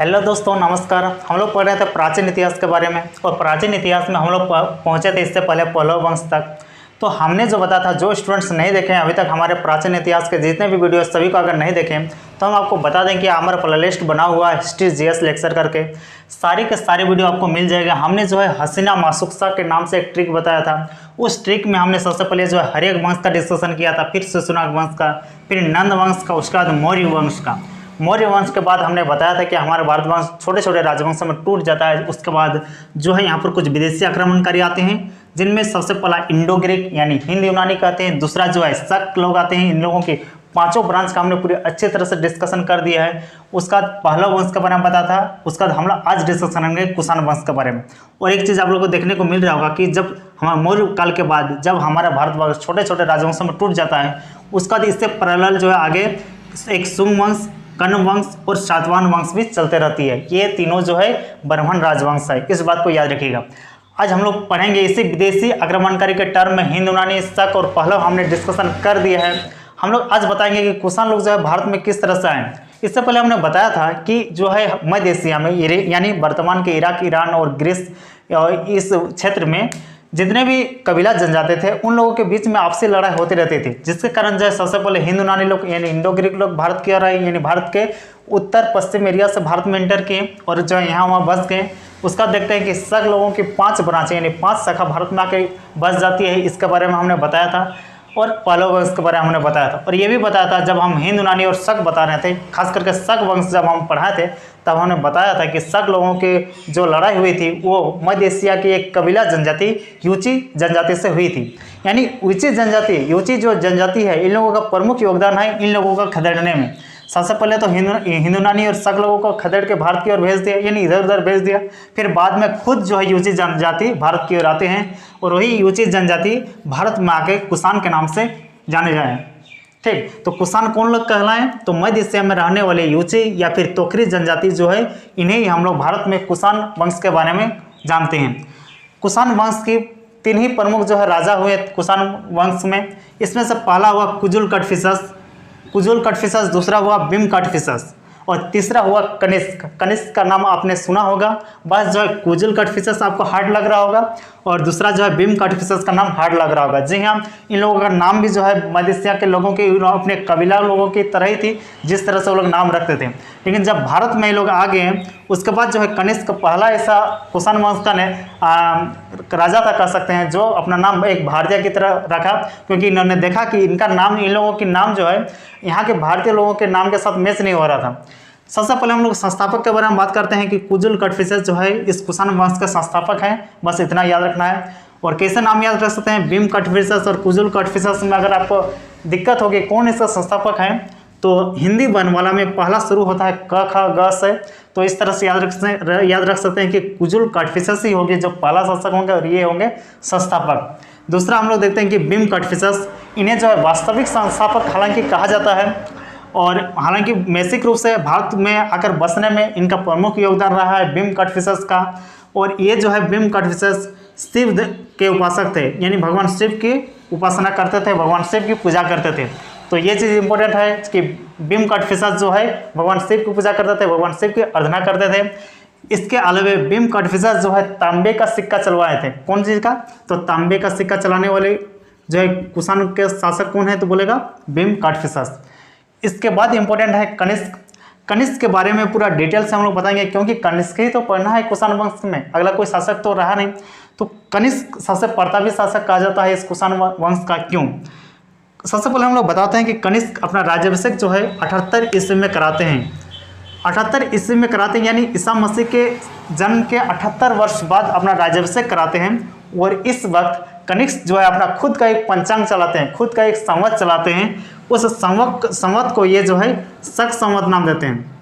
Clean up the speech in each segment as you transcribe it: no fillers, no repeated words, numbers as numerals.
Hello दोस्तों, नमस्कार। हम लोग पढ़ रहे थे प्राचीन इतिहास के बारे में और प्राचीन इतिहास में हम लोग पहुंचे थे इससे पहले पल्लव वंश तक। तो हमने जो बताया था, जो स्टूडेंट्स नहीं देखे हैं अभी तक हमारे प्राचीन इतिहास के जितने भी वीडियो सभी को अगर नहीं देखें तो हम आपको बता दें कि हमारा प्लेलिस्ट बना हुआ है हिस्ट्री जीएस लेक्चर करके, सारी के सारी वीडियो आपको मिल जाएगा। हमने जो है हसीना मासुकसा के नाम से एक ट्रिक बताया था। उस ट्रिक में हमने सबसे पहले जो है हर्यक वंश का डिस्कशन किया था, फिर शिशुनाग वंश का, फिर नंद वंश का, उसके बाद मौर्य वंश का। मौर्य वंश के बाद हमने बताया था कि हमारा भारत वंश छोटे छोटे राजवंशों में टूट जाता है। उसके बाद जो है यहाँ पर कुछ विदेशी आक्रमणकारी आते हैं, जिनमें सबसे पहला इंडो ग्रीक यानी हिंद यूनानी कहते हैं। दूसरा जो है शक लोग आते हैं। इन लोगों की पांचों ब्रांच का हमने पूरी अच्छी तरह से डिस्कशन कर दिया है। उसका पहलव वंश के बारे में बताया था। उसका हम लोग आज डिस्कशन करेंगे कुषाण वंश के बारे में। और एक चीज़ आप लोगों को देखने को मिल रहा होगा कि जब हमारे मौर्य काल के बाद जब हमारा भारतवर्ष छोटे छोटे राजवंशों में टूट जाता है, उसका इससे पैरेलल जो है आगे एक सुंग वंश, कर्ण वंश और सातवाहन वंश भी चलते रहती है। ये तीनों जो है ब्राह्मण राजवंश है, इस बात को याद रखिएगा। आज हम लोग पढ़ेंगे इसी विदेशी आक्रमणकारी के टर्म में हिंद यूनानी, शक और पहलव हमने डिस्कशन कर दिया है। हम लोग आज बताएंगे कि कुषाण लोग जो है भारत में किस तरह से आए। इससे पहले हमने बताया था कि जो है मध्य एशिया में यानी वर्तमान के इराक, ईरान और ग्रीस इस क्षेत्र में जितने भी कबीला जनजाति थे उन लोगों के बीच में आपसी लड़ाई होती रहती थी, जिसके कारण जो है सबसे पहले हिंद यूनानी लोग यानी इंडो ग्रीक लोग भारत की ओर आए, यानी भारत के उत्तर पश्चिम एरिया से भारत में एंटर किए और जो है यहाँ वहाँ बस गए। उसका देखते हैं कि शक लोगों की 5 ब्रांचें यानी 5 शाखा भारत में आके बस जाती है। इसके बारे में हमने बताया था। और पल्लव वंश के बारे में हमने बताया था। और ये भी बताया था जब हम हिंद यूनानी और शक बता रहे थे, खास करके शक वंश जब हम पढ़ाए थे तब हमने बताया था कि शक लोगों की जो लड़ाई हुई थी वो मध्य एशिया की एक कबीला जनजाति यूची जनजाति से हुई थी। यानी यूची जनजाति, यूची जो जनजाति है, इन लोगों का प्रमुख योगदान है इन लोगों का खदेड़ने में। सबसे पहले तो हिंद यूनानी और शक लोगों को खदेड़ के भारत की ओर भेज दिया, यानी इधर उधर भेज दिया। फिर बाद में खुद जो है यूची जनजाति भारत की ओर आते हैं और वही यूची जनजाति भारत में आके कुषाण के नाम से जाने जाए। ठीक, तो कुषाण कौन लोग कहलाएं? तो मध्य एशिया में रहने वाले यूची या फिर तोकरी जनजाति जो है, इन्हें ही हम लोग भारत में कुषाण वंश के बारे में जानते हैं। कुषाण वंश की 3 ही प्रमुख जो है राजा हुए कुषाण वंश में। इसमें से पहला हुआ कुजुल कटफिसस, दूसरा हुआ बिम कटफिसस और तीसरा हुआ कनिष्क। कनिष्क का नाम आपने सुना होगा, बस जो है कुजुल कटफिसस आपको हार्ड लग रहा होगा और दूसरा जो है बिम कटफिसस का नाम हार्ड लग रहा होगा। जी हाँ, इन लोगों का नाम भी जो है मध्य एशिया के लोगों के अपने कबीला लोगों की तरह ही थी, जिस तरह से वो लोग नाम रखते थे। लेकिन जब भारत में ये लोग आ गए उसके बाद जो है कनिष्क पहला ऐसा कुषाण वंश का राजा था कह सकते हैं, जो अपना नाम एक भारतीय की तरह रखा, क्योंकि इन्होंने देखा कि इनका नाम, इन लोगों के नाम जो है यहाँ के भारतीय लोगों के नाम के साथ मैच नहीं हो रहा था। सबसे पहले हम लोग संस्थापक के बारे में बात करते हैं कि कुजुल कटफिसस जो है इस कुषाण वंश का संस्थापक है, बस इतना याद रखना है। और कैसे नाम याद रख सकते हैं? बिम कटफिसस और कुजुल कटफिसस में अगर आपको दिक्कत होगी कौन इसका संस्थापक है, तो हिंदी वर्णमाला में पहला शुरू होता है क ख ग से, तो इस तरह से याद रख सकते हैं कि कुजुल कटफिसस ही होंगे जो पहला शासक होंगे और ये होंगे संस्थापक। दूसरा हम लोग देखते हैं कि बिम कटफिसस, इन्हें जो है वास्तविक संस्थापक हालांकि कहा जाता है और हालांकि मैसिक रूप से भारत में आकर बसने में इनका प्रमुख योगदान रहा है बिम कटफिसस का। और ये जो है बिम कटफिसस शिव के उपासक थे, यानी भगवान शिव की उपासना करते थे, भगवान शिव की पूजा करते थे। तो ये चीज़ इंपॉर्टेंट है कि बिम कटफिसस जो है भगवान शिव की पूजा करते थे, भगवान शिव की आराधना करते थे। इसके अलावा बिम कटफिसस जो है तांबे का सिक्का चलवाए थे। कौन चीज़ का? तो तांबे का सिक्का चलाने वाले जो है कुषाण के शासक कौन है? तो बोलेगा बिम कटफिसस। इसके बाद इंपॉर्टेंट है कनिष्क। कनिष्क के बारे में पूरा डिटेल से हम लोग बताएंगे, क्योंकि कनिष्क ही तो पढ़ना है कुषाण वंश में, अगला कोई शासक तो रहा नहीं। तो कनिष्क सबसे प्रतापी शासक कहा जाता है इस कुषाण वंश का। क्यों? सबसे पहले हम लोग बताते हैं कि कनिष्क अपना राज्याभिषेक जो है 78 ईस्वी में कराते हैं। 78 ईस्वी में कराते हैं, यानी ईसा मसीह के जन्म के 78 वर्ष बाद अपना राज्याभिषेक कराते हैं। और इस वक्त कनिष्क जो है अपना खुद का एक पंचांग चलाते हैं, खुद का एक संवत चलाते हैं। उस संवत को ये जो है शक संवत नाम देते हैं।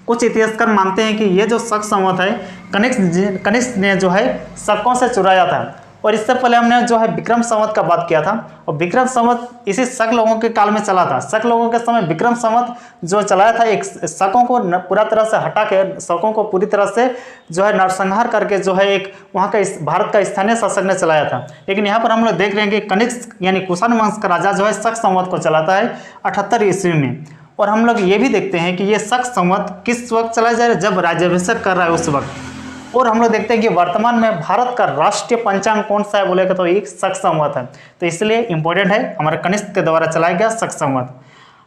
कुछ इतिहासकार मानते हैं कि ये जो शक संवत है कनिष्क ने जो है शकों से चुराया था। और इससे पहले हमने जो है विक्रम संवत का बात किया था, और विक्रम संवत इसी शक लोगों के काल में चला था। शक लोगों के समय विक्रम संवत जो चलाया था, एक शकों को पूरा तरह से हटा के, शकों को पूरी तरह से जो है नरसंहार करके जो है एक वहाँ का भारत का स्थानीय शासक ने चलाया था। लेकिन यहाँ पर हम लोग देख रहे हैं कि कनिष्क यानी कुषाण वंश का राजा जो है शक संवत को चलाता है 78 ईस्वी में। और हम लोग ये भी देखते हैं कि ये शक संवत किस वक्त चला जा रहा है, जब राज्याभिषेक कर रहा है उस वक्त। और हम लोग देखते हैं कि वर्तमान में भारत का राष्ट्रीय पंचांग कौन सा है बोलेगा तो एक शक संवत है, तो इसलिए इंपॉर्टेंट है, हमारे कनिष्क के द्वारा चलाया गया शक संवत।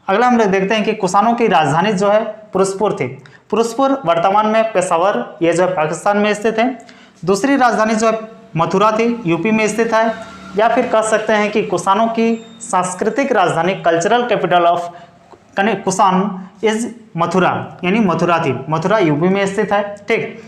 अगला हम लोग देखते हैं कि कुषाणों की राजधानी जो है फिरोजपुर थी। फिरोजपुर वर्तमान में पेशावर, ये जो है पाकिस्तान में स्थित है। दूसरी राजधानी जो है मथुरा थी, यूपी में स्थित है। या फिर कह सकते हैं कि कुषाणों की सांस्कृतिक राजधानी, cultural capital of Kushan is Mathura, यानी मथुरा थी, मथुरा यूपी में स्थित है। ठीक,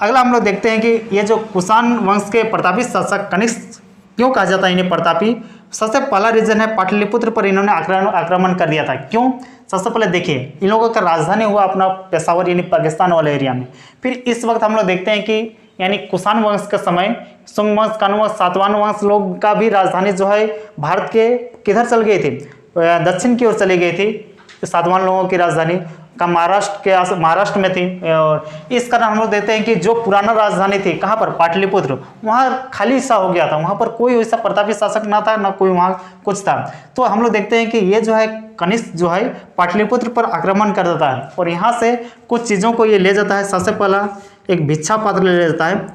अगला हम लोग देखते हैं कि ये जो कुषाण वंश के प्रतापी शासक कनिष्क क्यों कहा जाता है इन्हें प्रतापी। सबसे पहला रीजन है पाटलिपुत्र पर इन्होंने आक्रमण कर दिया था। क्यों? सबसे पहले देखिए, इन लोगों का राजधानी हुआ अपना पेशावर यानी पाकिस्तान वाले एरिया में। फिर इस वक्त हम लोग देखते हैं कि यानी कुषाण वंश के समय सुंग वंश, कण्व वंश, सातवाहन वंश लोग का भी राजधानी जो है भारत के किधर चल गई थी, दक्षिण की ओर चली गई थी। सातवाहन लोगों की राजधानी का महाराष्ट्र में थी। और इस कारण हम लोग देखते हैं कि जो पुराना राजधानी थी कहाँ पर, पाटलिपुत्र, वहाँ खाली सा हो गया था, वहाँ पर कोई वैसा प्रतापी शासक ना था, ना कोई वहाँ कुछ था। तो हम लोग देखते हैं कि ये जो है कनिष्क जो है पाटलिपुत्र पर आक्रमण कर देता है और यहाँ से कुछ चीज़ों को ये ले जाता है। सबसे पहला एक भिक्षा पात्र ले जाता है।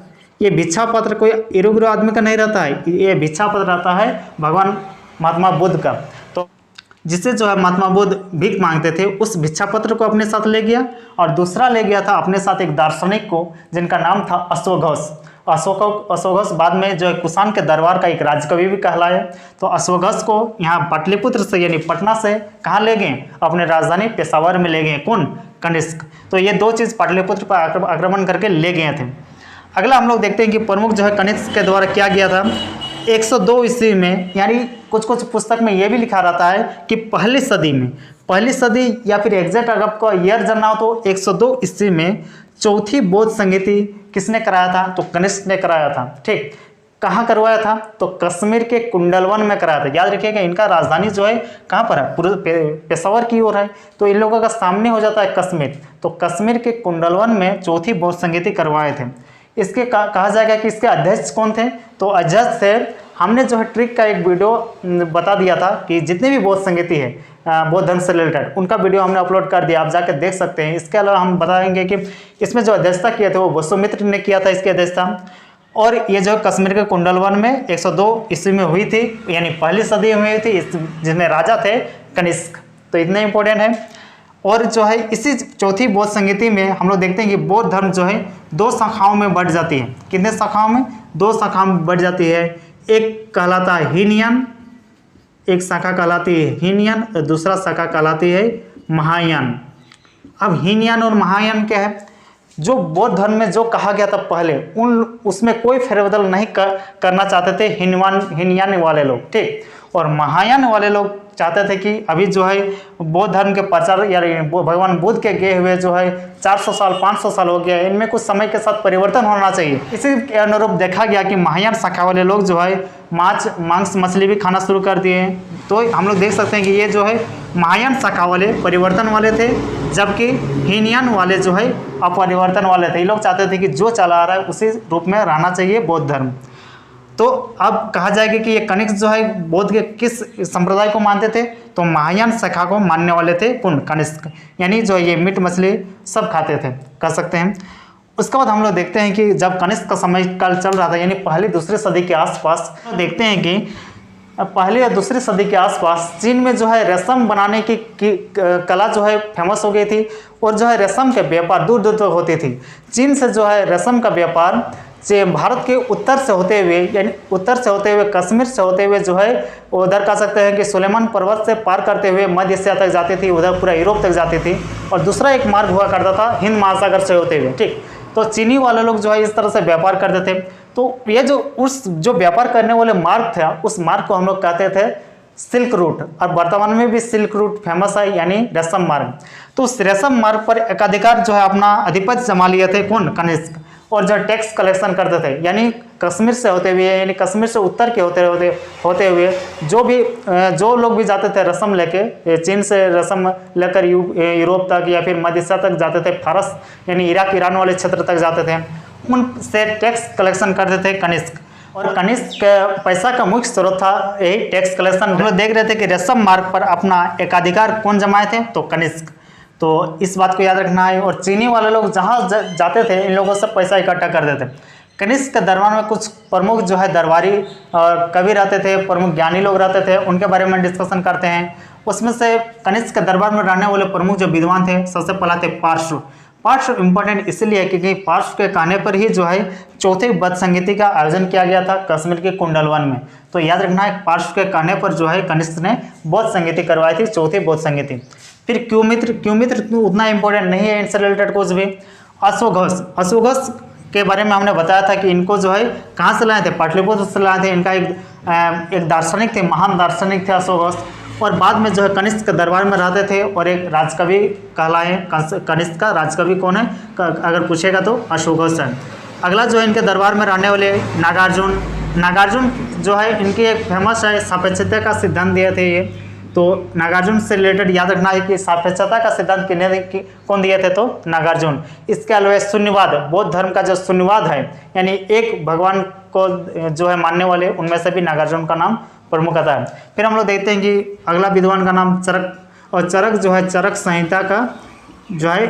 ये भिक्षा पात्र कोई इरुग्रो आदमी का नहीं रहता है, ये भिक्षा पात्र रहता है भगवान महात्मा बुद्ध का। तो जिससे जो है महात्मा बुद्ध भीख मांगते थे, उस भिक्षा पत्र को अपने साथ ले गया। और दूसरा ले गया था अपने साथ एक दार्शनिक को जिनका नाम था अश्वघोष। अश्वघोष बाद में जो है कुषाण के दरबार का एक राजकवि भी कहलाया। तो अश्वघोष को यहाँ पाटलिपुत्र से यानी पटना से कहाँ ले गए, अपने राजधानी पेशावर में ले गए। कौन? कनिष्क। तो ये दो चीज़ पाटलिपुत्र पर आक्रमण करके ले गए थे। अगला हम लोग देखते हैं कि प्रमुख जो है कनिष्क के द्वारा किया गया था 102 ईस्वी में, यानी कुछ पुस्तक में यह भी लिखा रहता है कि पहली सदी या फिर एग्जैक्ट अगर आपको ईयर जानना हो तो 102 ईस्वी में चौथी बौद्ध संगीति किसने कराया था, तो कनिष्क ने कराया था। ठीक, कहाँ करवाया था, तो कश्मीर के कुंडलवन में कराया था। याद रखिएगा, इनका राजधानी जो है कहाँ पर है, पेशावर की ओर है। तो इन लोगों का सामने हो जाता है कश्मीर। तो कश्मीर के कुंडलवन में चौथी बौद्ध संगीति करवाए थे। इसके कहा जाएगा कि इसके अध्यक्ष कौन थे, तो अध्यक्ष थे, हमने जो है ट्रिक का एक वीडियो बता दिया था कि जितने भी बौद्ध संगीति है बौद्ध धर्म से रिलेटेड, उनका वीडियो हमने अपलोड कर दिया, आप जाकर देख सकते हैं। इसके अलावा हम बताएंगे कि इसमें जो अध्यक्षता किए थे वो वसुमित्र ने किया था इसकी अध्यक्षता। और ये जो कश्मीर के कुंडलवन में 102 ईस्वी में हुई थी, यानी पहली सदी में हुई थी, जिसमें राजा थे कनिष्क। तो इतना इंपॉर्टेंट है। और जो है इसी चौथी बौद्ध संगीति में हम लोग देखते हैं कि बौद्ध धर्म जो है 2 शाखाओं में बढ़ जाती है। कितने शाखाओं में? 2 शाखाओं में बढ़ जाती है। एक कहलाता है हीनयान, एक शाखा कहलाती है हीनयान और दूसरा शाखा कहलाती है महायान। अब हीनयान और महायान क्या है? जो बौद्ध धर्म में जो कहा गया था पहले, उसमें कोई फेरबदल नहीं करना चाहते थे हीनयान वाले लोग। ठीक, और महायान वाले लोग चाहते थे कि अभी जो है बौद्ध धर्म के प्रचार या भगवान बुद्ध के गए हुए जो है 400 साल 500 साल हो गया, इनमें कुछ समय के साथ परिवर्तन होना चाहिए। इसी के अनुरूप देखा गया कि महायान शाखा वाले लोग जो है मांस मछली भी खाना शुरू कर दिए। तो हम लोग देख सकते हैं कि ये जो है महायान शाखा वाले परिवर्तन वाले थे, जबकि हीनयान वाले जो है अपरिवर्तन वाले थे। ये लोग चाहते थे कि जो चला रहा है उसी रूप में रहना चाहिए बौद्ध धर्म। तो अब कहा जाएगा कि ये कनिष्क जो है बौद्ध के किस संप्रदाय को मानते थे, तो महायान शाखा को मानने वाले थे। कौन? कनिष्क। यानी जो ये मीट मछली सब खाते थे, कह सकते हैं। उसके बाद हम लोग देखते हैं कि जब कनिष्क का समय काल चल रहा था, यानी पहली दूसरी सदी के आसपास, देखते हैं कि पहली और दूसरी सदी के आसपास चीन में जो है रेशम बनाने की कला जो है फेमस हो गई थी। और जो है रेशम के व्यापार दूर दूर तक होती थी। चीन से जो है रेशम का व्यापार से भारत के उत्तर से होते हुए, यानी उत्तर से होते हुए कश्मीर से होते हुए जो है उधर कह सकते हैं कि सुलेमान पर्वत से पार करते हुए मध्य एशिया तक जाती थी, उधर पूरा यूरोप तक जाती थी। और दूसरा एक मार्ग हुआ करता था हिंद महासागर से होते हुए। ठीक, तो चीनी वाले लोग जो है इस तरह से व्यापार करते थे। तो ये जो व्यापार करने वाले मार्ग था, उस मार्ग को हम लोग कहते थे सिल्क रूट। और वर्तमान में भी सिल्क रूट फेमस है, यानी रेशम मार्ग। तो उस रेशम मार्ग पर एकाधिकार जो है अपना अधिपत्य जमा लिए थे। कौन? कनिष्क। और जो टैक्स कलेक्शन करते थे, यानी कश्मीर से होते हुए, यानी कश्मीर से उत्तर के होते हुए जो लोग भी जाते थे रेशम लेके, चीन से रेशम लेकर यूरोप तक या फिर मध्य एशिया तक जाते थे, फारस यानी इराक ईरान वाले क्षेत्र तक जाते थे, उनसे टैक्स कलेक्शन करते थे कनिष्क। और कनिष्क के पैसा का मुख्य स्रोत था यही टैक्स कलेक्शन। हम लोग देख रहे थे कि रेशम मार्ग पर अपना एकाधिकार कौन जमाए थे, तो कनिष्क। तो इस बात को याद रखना है। और चीनी वाले लोग जहाँ जाते थे इन लोगों से पैसा इकट्ठा कर देते। कनिष्क के दरबार में कुछ प्रमुख जो है दरबारी और कवि रहते थे, प्रमुख ज्ञानी लोग रहते थे, उनके बारे में डिस्कशन करते हैं। उसमें से कनिष्क के दरबार में रहने वाले प्रमुख जो विद्वान थे, सबसे पहला थे पार्श्व। पार्श्व इंपॉर्टेंट इसलिए क्योंकि पार्श्व के कहने पर ही जो है चौथे बद्ध संगीति का आयोजन किया गया था कश्मीर के कुंडलवन में। तो याद रखना है, पार्श्व के कहने पर जो है कनिष्क ने बौद्ध संगीति करवाई थी, चौथी बौद्ध संगीति। फिर क्यूमित्र, क्यूमित्र उतना इंपॉर्टेंट नहीं है इनसे रिलेटेड कुछ भी। अश्वघोष, अश्वघोष के बारे में हमने बताया था कि इनको जो है कहाँ से लाए थे, पाटलिपुत्र से लाए थे। इनका एक दार्शनिक थे, महान दार्शनिक थे अश्वघोष। और बाद में जो है कनिष्क के दरबार में रहते थे और एक राजकवि कहलाए। कनिष्क का राजकवि कौन है अगर पूछेगा तो अश्वघोष है। अगला जो है इनके दरबार में रहने वाले नागार्जुन। नागार्जुन जो है इनकी एक फेमस है सापेक्षता का सिद्धांत दिए थे ये। तो नागार्जुन से रिलेटेड याद रखना है कि सापेक्षता का सिद्धांत कौन दिए थे, तो नागार्जुन। इसके अलावा शून्यवाद, बौद्ध धर्म का जो शून्यवाद है यानी एक भगवान को जो है मानने वाले, उनमें से भी नागार्जुन का नाम प्रमुख आता है। फिर हम लोग देखते हैं कि अगला विद्वान का नाम चरक। और चरक जो है चरक संहिता का जो है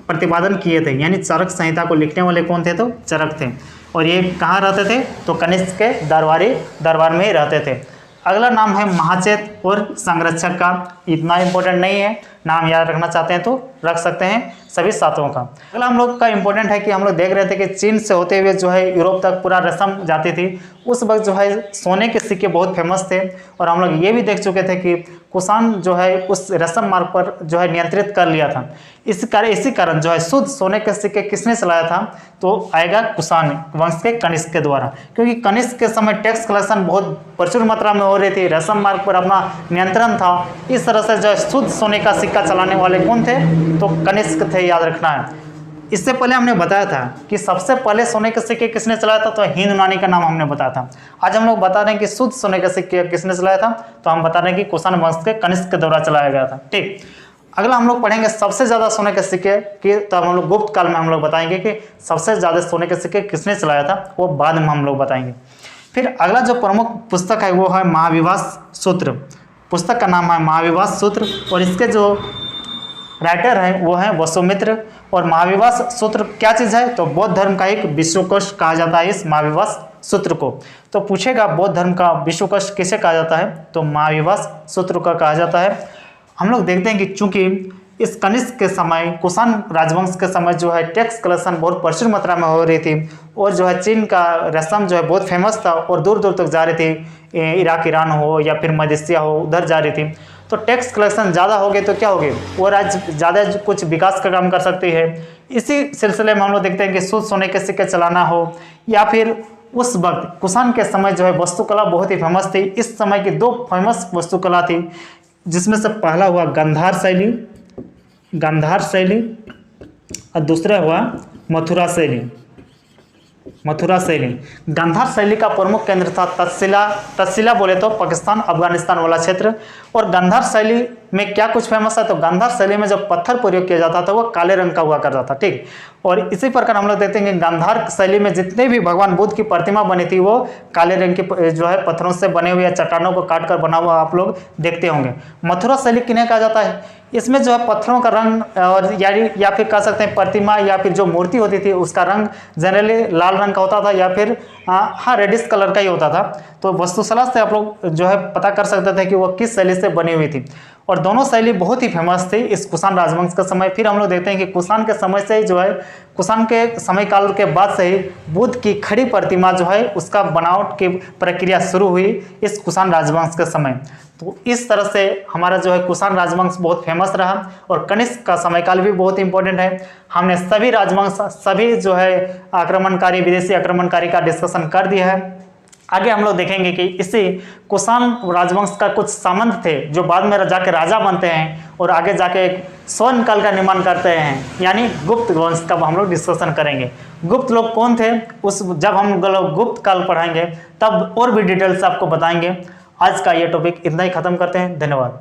प्रतिपादन किए थे, यानी चरक संहिता को लिखने वाले कौन थे, तो चरक थे। और ये कहाँ रहते थे, तो कनिष्क के दरबार में ही रहते थे। अगला नाम है महाचेत और संरक्षक का। इतना इंपॉर्टेंट नहीं है, नाम याद रखना चाहते हैं तो रख सकते हैं सभी सातों का। अगला हम लोग का इंपॉर्टेंट है कि हम लोग देख रहे थे कि चीन से होते हुए जो है यूरोप तक पूरा रेशम जाती थी। उस वक्त जो है सोने के सिक्के बहुत फेमस थे। और हम लोग ये भी देख चुके थे कि कुषाण जो है उस रेशम मार्ग पर जो है नियंत्रित कर लिया था। इसी कारण जो है शुद्ध सोने के सिक्के किसने चलाया था, तो आएगा कुषाण वंश के कनिष्क के द्वारा। क्योंकि कनिष्क के समय टैक्स कलेक्शन बहुत प्रचुर मात्रा में हो रही थी, रेशम मार्ग पर अपना नियंत्रण था। इस तरह से जो है शुद्ध सोने का सिक्का चलाने वाले कौन थे, तो कनिष्क थे, याद रखना है। इससे पहले हमने बताया था कि सबसे पहले सोने के सिक्के किसने चलाया था, तो हिंद यूनानी का नाम हमने बताया था। आज हम लोग बता रहे हैं कि शुद्ध सोने के सिक्के किसने चलाया था, तो हम बता रहे हैं कि कुषाण वंश के कनिष्क के द्वारा चलाया गया था। ठीक, अगला हम लोग पढ़ेंगे सबसे ज़्यादा सोने के सिक्के की। तब हम लोग गुप्त काल में हम लोग बताएंगे कि सबसे ज़्यादा सोने के सिक्के किसने चलाया था, वो बाद में हम लोग बताएंगे। फिर अगला जो प्रमुख पुस्तक है वो है महाविवास सूत्र। पुस्तक का नाम है महाविवास सूत्र और इसके जो राइटर हैं वो हैं वसुमित्र। और महाविवास सूत्र क्या चीज़ है, तो बौद्ध धर्म का एक विश्वकोश कहा जाता है इस महाविवास सूत्र को। तो पूछेगा बौद्ध धर्म का विश्वकोश किसे कहा जाता है, तो महाविवास सूत्र का कहा जाता है। हम लोग देखते हैं कि चूंकि इस कनिष्क के समय, कुषाण राजवंश के समय जो है टैक्स कलेक्शन बहुत प्रचुर मात्रा में हो रही थी और जो है चीन का रेशम जो है बहुत फेमस था और दूर दूर तक जा रही थी, इराक ईरान हो या फिर मध्य एशिया हो, उधर जा रही थी। तो टैक्स कलेक्शन ज़्यादा हो गए तो क्या हो गए, वो राज्य ज़्यादा कुछ विकास का काम कर सकती है। इसी सिलसिले में हम लोग देखते हैं कि शुद्ध सोने के सिक्के चलाना हो या फिर उस वक्त कुषाण के समय जो है वस्तुकला बहुत ही फेमस थी। इस समय की दो फेमस वस्तुकला थी जिसमें से पहला हुआ गांधार शैली और दूसरा हुआ मथुरा शैली। गांधार शैली का प्रमुख केंद्र था तक्षशिला बोले तो पाकिस्तान अफगानिस्तान वाला क्षेत्र। और गांधार शैली में क्या कुछ फेमस है, तो गांधार शैली में जब पत्थर प्रयोग किया जाता था वो काले रंग का हुआ करता था। ठीक, और इसी प्रकार हम लोग देखते हैं कि गांधार शैली में जितने भी भगवान बुद्ध की प्रतिमा बनी थी वो काले रंग की जो है पत्थरों से बने हुए या चट्टानों को काट कर बना हुआ आप लोग देखते होंगे। मथुरा शैली किन्हें कहा जाता है, इसमें जो है पत्थरों का रंग और या फिर कह सकते हैं प्रतिमा या फिर जो मूर्ति होती थी उसका रंग जनरली लाल रंग का होता था या फिर हाँ रेडिश कलर का ही होता था। तो वस्तुशला से आप लोग जो है पता कर सकते थे कि वो किस शैली से बनी हुई थी। और दोनों शैली बहुत ही फेमस थी इस कुषाण राजवंश के समय। फिर हम लोग देखते हैं कि कुषाण के समय से ही जो है कुषाण के समय काल के बाद से ही बुद्ध की खड़ी प्रतिमा जो है उसका बनावट की प्रक्रिया शुरू हुई इस कुषाण राजवंश के समय। तो इस तरह से हमारा जो है कुषाण राजवंश बहुत फेमस रहा और कनिष्क का समयकाल भी बहुत इंपॉर्टेंट है। हमने सभी राजवंश सभी जो है आक्रमणकारी विदेशी आक्रमणकारी का डिस्कशन कर दिया है। आगे हम लोग देखेंगे कि इसी कुषाण राजवंश का कुछ सामंत थे जो बाद में जाके राजा बनते हैं और आगे जाके एक स्वर्ण काल का निर्माण करते हैं, यानी गुप्त वंश का हम लोग डिस्कशन करेंगे। गुप्त लोग कौन थे उस जब हम लोग गुप्त काल पढ़ाएंगे तब और भी डिटेल से आपको बताएंगे। आज का ये टॉपिक इतना ही खत्म करते हैं। धन्यवाद।